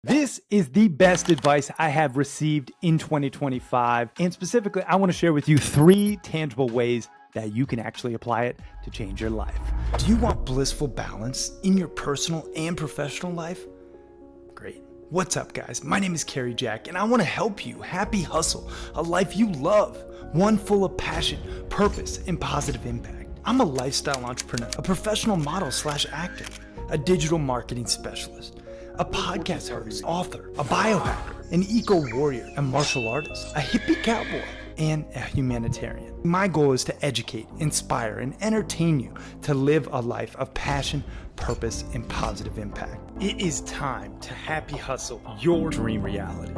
This is the best advice I have received in 2025. And specifically, I want to share with you 3 tangible ways that you can actually apply it to change your life. Do you want blissful balance in your personal and professional life? Great. What's up, guys? My name is Cary Jack, and I want to help you happy hustle a life you love, one full of passion, purpose, and positive impact. I'm a lifestyle entrepreneur, a professional model/actor, a digital marketing specialist, a podcast host, author, a biohacker, an eco-warrior, a martial artist, a hippie cowboy, and a humanitarian. My goal is to educate, inspire, and entertain you to live a life of passion, purpose, and positive impact. It is time to happy hustle your dream reality.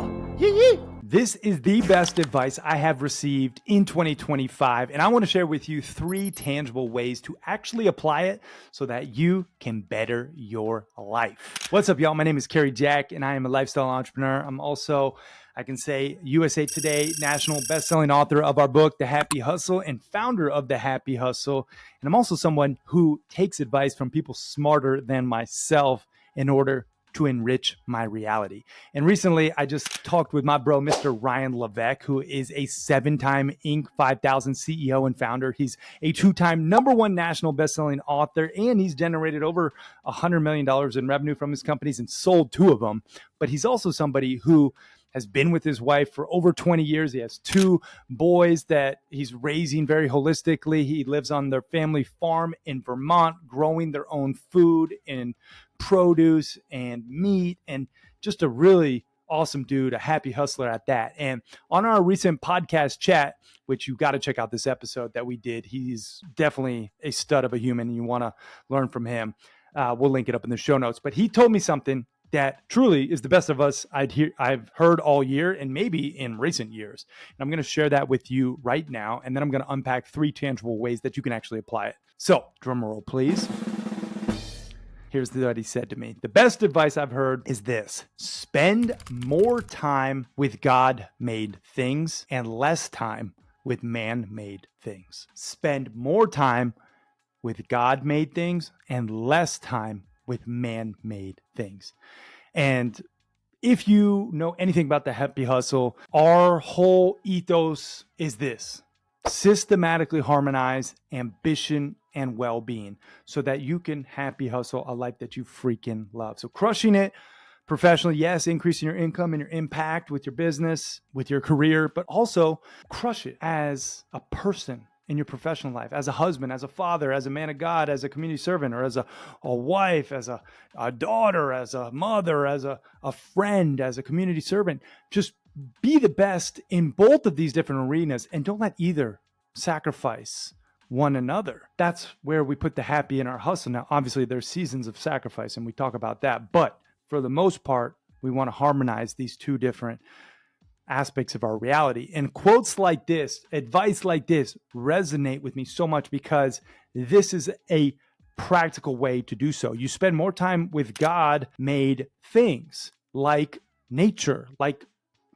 This is the best advice I have received in 2025, and I want to share with you 3 tangible ways to actually apply it so that you can better your life. What's up, y'all? My name is Cary Jack, and I am a lifestyle entrepreneur. I'm also, I can say, USA Today national bestselling author of our book, The Happy Hustle, and founder of The Happy Hustle. And I'm also someone who takes advice from people smarter than myself in order to enrich my reality. And recently, I just talked with my bro, Mr. Ryan Levesque, who is a 7-time Inc. 5000 CEO and founder. He's a 2-time #1 national bestselling author, and he's generated over $100 million in revenue from his companies and sold 2 of them. But he's also somebody who has been with his wife for over 20 years. He has 2 boys that he's raising very holistically. He lives on their family farm in Vermont, growing their own food and produce and meat, and just a really awesome dude, a happy hustler at that. And on our recent podcast chat, which you got to check out this episode that we did, he's definitely a stud of a human, and you want to learn from him. We'll link it up in the show notes. But he told me something that truly is the best of us I've heard all year and maybe in recent years. And I'm going to share that with you right now. And then I'm going to unpack 3 tangible ways that you can actually apply it. So drum roll, please. Here's what he said to me. The best advice I've heard is this: spend more time with God-made things and less time with man-made things. Spend more time with God-made things and less time with man-made things. And if you know anything about the Happy Hustle, our whole ethos is this: systematically harmonize ambition and well-being so that you can happy hustle a life that you freaking love. So crushing it professionally, yes, increasing your income and your impact with your business, with your career, but also crush it as a person in your professional life, as a husband, as a father, as a man of God, as a community servant, or as a wife, as a daughter, as a mother, as a friend, as a community servant. Just be the best in both of these different arenas, and don't let either sacrifice one another. That's where we put the happy in our hustle. Now, obviously, there's seasons of sacrifice, and we talk about that. But for the most part, we want to harmonize these 2 different aspects of our reality. And quotes like this, advice like this, resonate with me so much because this is a practical way to do so. You spend more time with God-made things like nature, like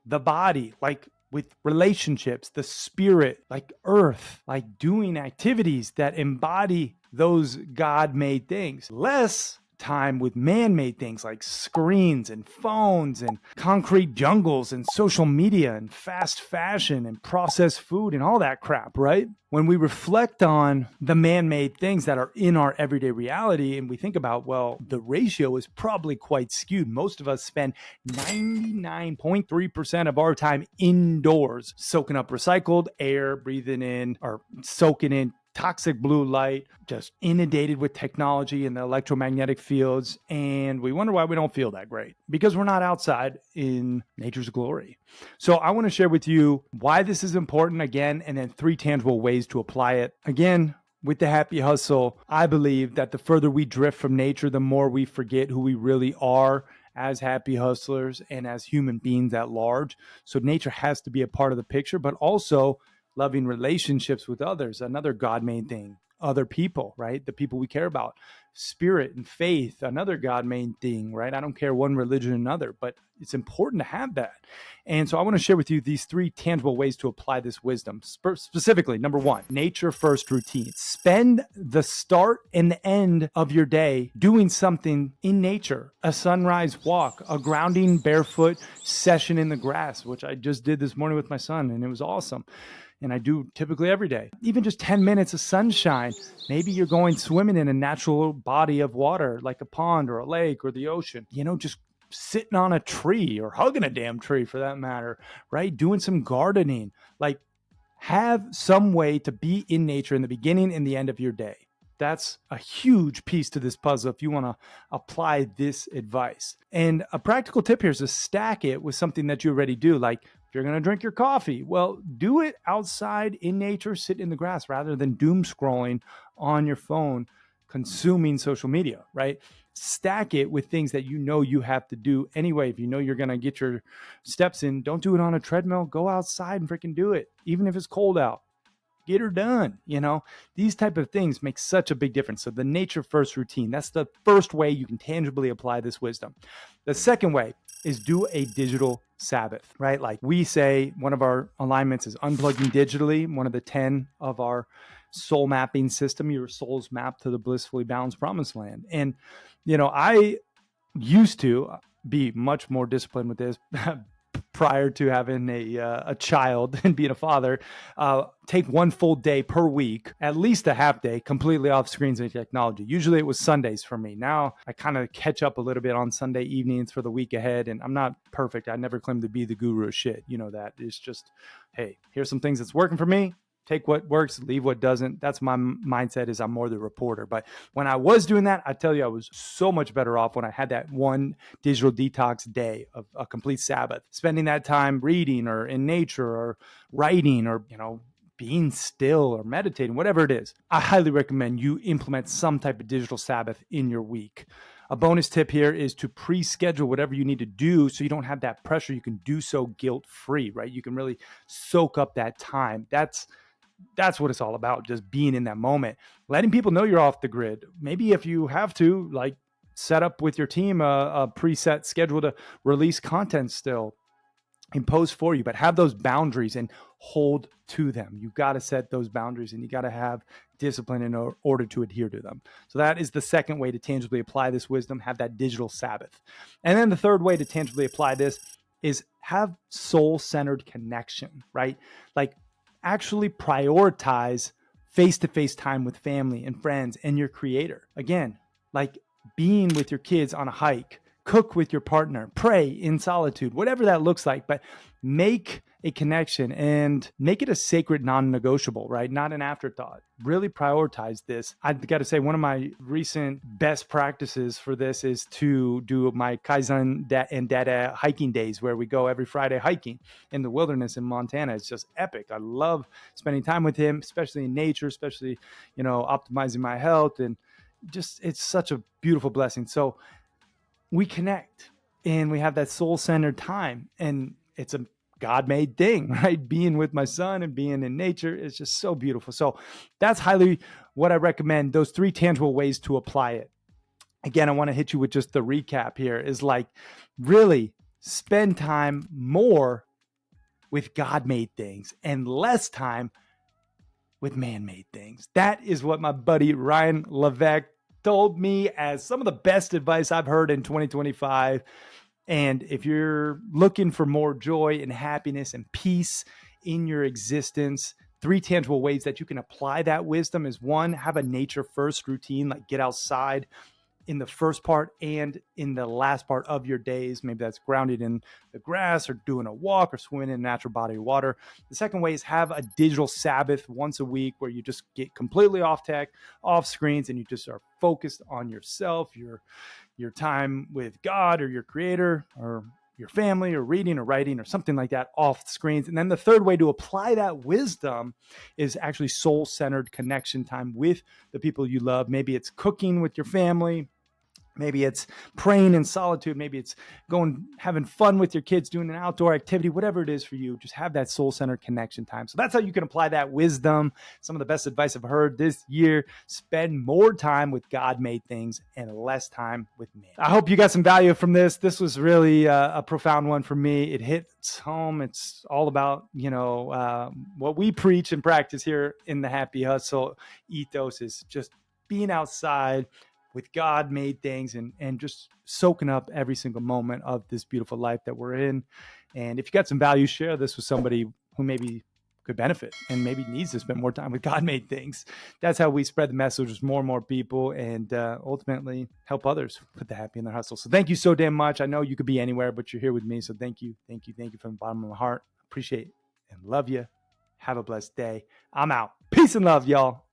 the body, like with relationships, the spirit, like earth, like doing activities that embody those God-made things. Less time with man-made things like screens and phones and concrete jungles and social media and fast fashion and processed food and all that crap, right? When we reflect on the man-made things that are in our everyday reality and we think about, well, the ratio is probably quite skewed. Most of us spend 99.3% of our time indoors, soaking up recycled air, breathing in or soaking in toxic blue light, just inundated with technology and the electromagnetic fields. And we wonder why we don't feel that great, because we're not outside in nature's glory. So I want to share with you why this is important again, and then 3 tangible ways to apply it. Again, with the Happy Hustle, I believe that the further we drift from nature, the more we forget who we really are as happy hustlers and as human beings at large. So nature has to be a part of the picture, but also loving relationships with others, another God-made thing, other people, right? The people we care about, spirit and faith, another God made thing, right? I don't care one religion or another, but it's important to have that. And so I want to share with you these 3 tangible ways to apply this wisdom. Specifically, number 1, nature first routine. Spend the start and the end of your day doing something in nature, a sunrise walk, a grounding barefoot session in the grass, which I just did this morning with my son, and it was awesome. And I do typically every day. Even just 10 minutes of sunshine. Maybe you're going swimming in a natural body of water, like a pond or a lake or the ocean, just sitting on a tree or hugging a damn tree for that matter, right? Doing some gardening, like have some way to be in nature in the beginning and the end of your day. That's a huge piece to this puzzle if you want to apply this advice. And a practical tip here is to stack it with something that you already do. Like if you're going to drink your coffee, well, do it outside in nature, sit in the grass rather than doom scrolling on your phone, consuming social media, right? Stack it with things that you have to do anyway. If you know you're going to get your steps in, don't do it on a treadmill. Go outside and freaking do it, even if it's cold out. Get her done. These type of things make such a big difference. So the nature first routine, that's the first way you can tangibly apply this wisdom. The second way is do a digital Sabbath, right? Like we say, one of our alignments is unplugging digitally, one of the 10 of our soul mapping system. Your soul's mapped to the blissfully balanced promised land. And, I used to be much more disciplined with this prior to having a child and being a father. Take one full day per week, at least a half day, completely off screens and technology. Usually it was Sundays for me. Now I kind of catch up a little bit on Sunday evenings for the week ahead. And I'm not perfect. I never claim to be the guru of shit. That. It's just, hey, here's some things that's working for me. Take what works, leave what doesn't. That's my mindset, is I'm more the reporter. But when I was doing that, I tell you, I was so much better off when I had that one digital detox day of a complete Sabbath, spending that time reading or in nature or writing or, being still or meditating, whatever it is. I highly recommend you implement some type of digital Sabbath in your week. A bonus tip here is to pre-schedule whatever you need to do so you don't have that pressure. You can do so guilt-free, right? You can really soak up that time. That's what it's all about, just being in that moment, letting people know you're off the grid. Maybe if you have to, like, set up with your team a preset schedule to release content still, impose for you, but have those boundaries and hold to them. You've got to set those boundaries and you got to have discipline in order to adhere to them. So that is the second way to tangibly apply this wisdom, have that digital Sabbath. And then the third way to tangibly apply this is have soul-centered connection, right? Like, actually prioritize face-to-face time with family and friends and your creator. Again, like being with your kids on a hike, cook with your partner, pray in solitude, whatever that looks like, but make a connection and make it a sacred non-negotiable, right? Not an afterthought. Really prioritize this. I've got to say, one of my recent best practices for this is to do my Kaizen and Dada hiking days, where we go every Friday hiking in the wilderness in Montana. It's just epic. I love spending time with him, especially in nature, especially, optimizing my health. And just, it's such a beautiful blessing. So we connect and we have that soul-centered time, and it's a God-made thing, right? Being with my son and being in nature is just so beautiful. So that's highly what I recommend, those 3 tangible ways to apply it. Again, I want to hit you with just the recap here, is like, really spend time more with God-made things and less time with man-made things. That is what my buddy Ryan Levesque told me as some of the best advice I've heard in 2025. And if you're looking for more joy and happiness and peace in your existence, 3 tangible ways that you can apply that wisdom is: 1, have a nature first routine, like get outside in the first part and in the last part of your days. Maybe that's grounded in the grass or doing a walk or swimming in a natural body of water. The second way is have a digital Sabbath once a week, where you just get completely off tech, off screens, and you just are focused on yourself, your time with God or your creator or your family, or reading or writing or something like that off screens. And then the third way to apply that wisdom is actually soul-centered connection time with the people you love. Maybe it's cooking with your family, Maybe it's praying in solitude. Maybe it's going, having fun with your kids, doing an outdoor activity, whatever it is for you. Just have that soul-centered connection time. So that's how you can apply that wisdom. Some of the best advice I've heard this year: spend more time with God-made things and less time with man. I hope you got some value from this. This was really a profound one for me. It hits home. It's all about, what we preach and practice here in the Happy Hustle ethos is just being outside with God made things and just soaking up every single moment of this beautiful life that we're in. And if you got some value, share this with somebody who maybe could benefit and maybe needs to spend more time with God made things. That's how we spread the message with more and more people, and ultimately help others put the happy in their hustle. So thank you so damn much. I know you could be anywhere, but you're here with me. So thank you from the bottom of my heart. Appreciate and love you. Have a blessed day. I'm out. Peace and love, y'all.